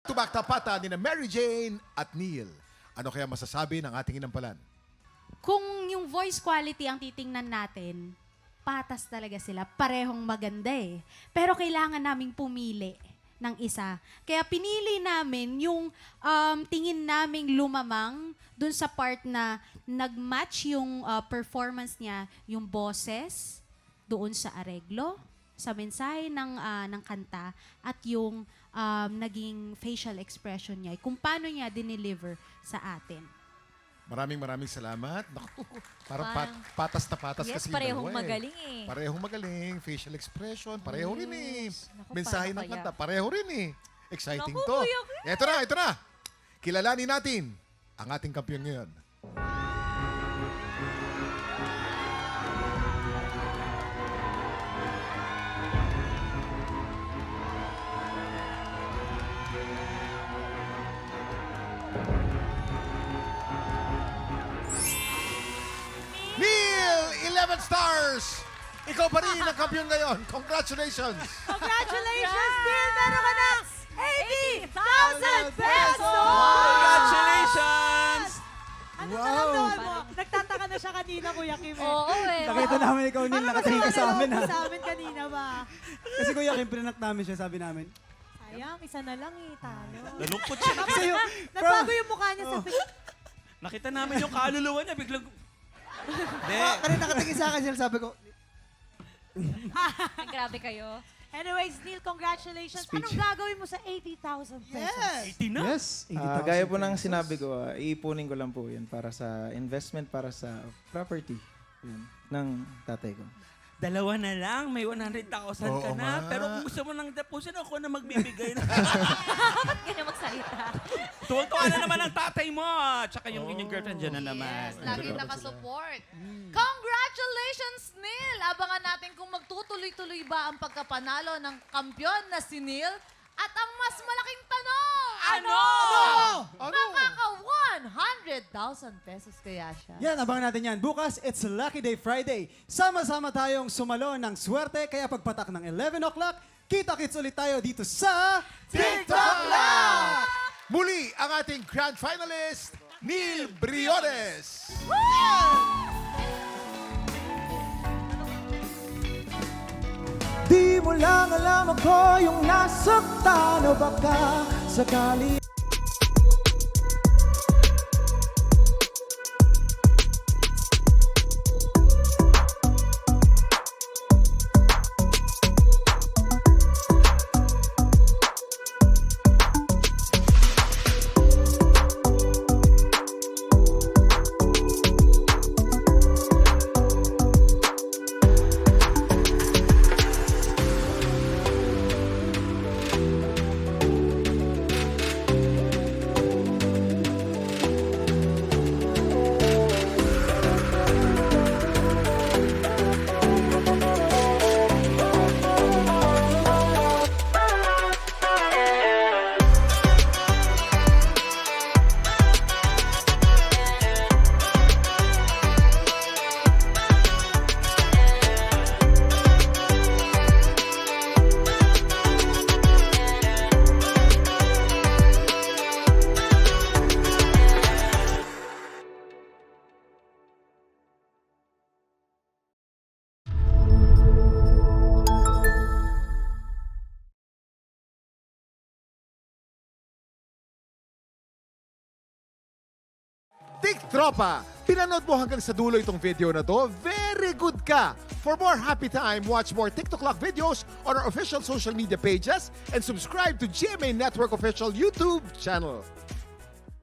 Tubak tapata ni na Mary Jane at Neil. Ano kaya masasabi ng ating inampalan? Kung yung voice quality ang titingnan natin, patas talaga sila. Parehong maganda eh. Pero kailangan naming pumili ng isa. Kaya pinili namin yung tingin naming lumamang dun sa part na nag-match yung performance niya, yung boses doon sa areglo, sa mensahe ng kanta, at yung naging facial expression niya, kung paano niya dineliver sa atin. Maraming salamat. Naku, parang patas na patas Yes, kasi yung parehong dalawa magaling eh. Parehong magaling. Facial expression, pareho rin eh. Naku, Mensahe ng paano kaya? kanta, pareho rin eh. Exciting Naku, to. Kuya Kim. Ito na. Kilalanin natin ang ating kampiyon ngayon. Neil, 11 stars! Ikaw pa rin ang kampiyon ngayon. Congratulations! Congratulations, Neil! Meron ka ng 80,000 pesos! Congratulations! Ano Wow! naramdaman mo? Nagtataka na siya kanina, Kuya Kim. Oo eh. Nakita namin ikaw nil, nakatingin ka sa amin ha. Sa amin kanina ba? Kasi Kuya Kim, pinanak namin siya, sabi namin. Sayang, isa na lang eh, talo. Nalungkot siya. Kasi yung, Nagbago yung mukha niya sa Nakita namin yung kaluluwa niya, biglang... Hindi. kanina nakatingin sa akin siya, sabi ko, Grabe kayo. Anyways, Neil, congratulations. Speech. Anong gagawin mo sa 80,000 pesos? 80 na? yes, 80,000 Gaya po ng pesos. sinabi ko, iipunin ko lang po yun para sa investment, para sa property yun, ng tatay ko. Dalawa na lang, may 100,000 ka Oo na. nga. Pero kung gusto mo ng deposit, ako na magbibigay na. Ba't ganyan magsalita? Tuwag-tuwa na naman ang tatay mo. Tsaka yung inyong girlfriend dyan na naman. Yes, lagi nakasupport. Congratulations, Neil! Abangan natin kung magtutuloy-tuloy ba ang pagkapanalo ng kampyon na si Neil. At ang mas malaking tanong, Ano? Makaka 100,000 pesos kaya siya. Yan, abangan natin yan. Bukas, it's Lucky Day Friday. Sama-sama tayong sumalo ng swerte. Kaya pagpatak ng 11 o'clock, kita-kits ulit tayo dito sa TikTok Live! Muli ang ating grand finalist, Neil Briones. Di mo lang alam ako yung nasaktan o baka sakali Tropa, pinanood mo hanggang sa dulo itong video na to? Very good ka! For more happy time, watch more TikTok Clock videos on our official social media pages and subscribe to GMA Network official YouTube channel.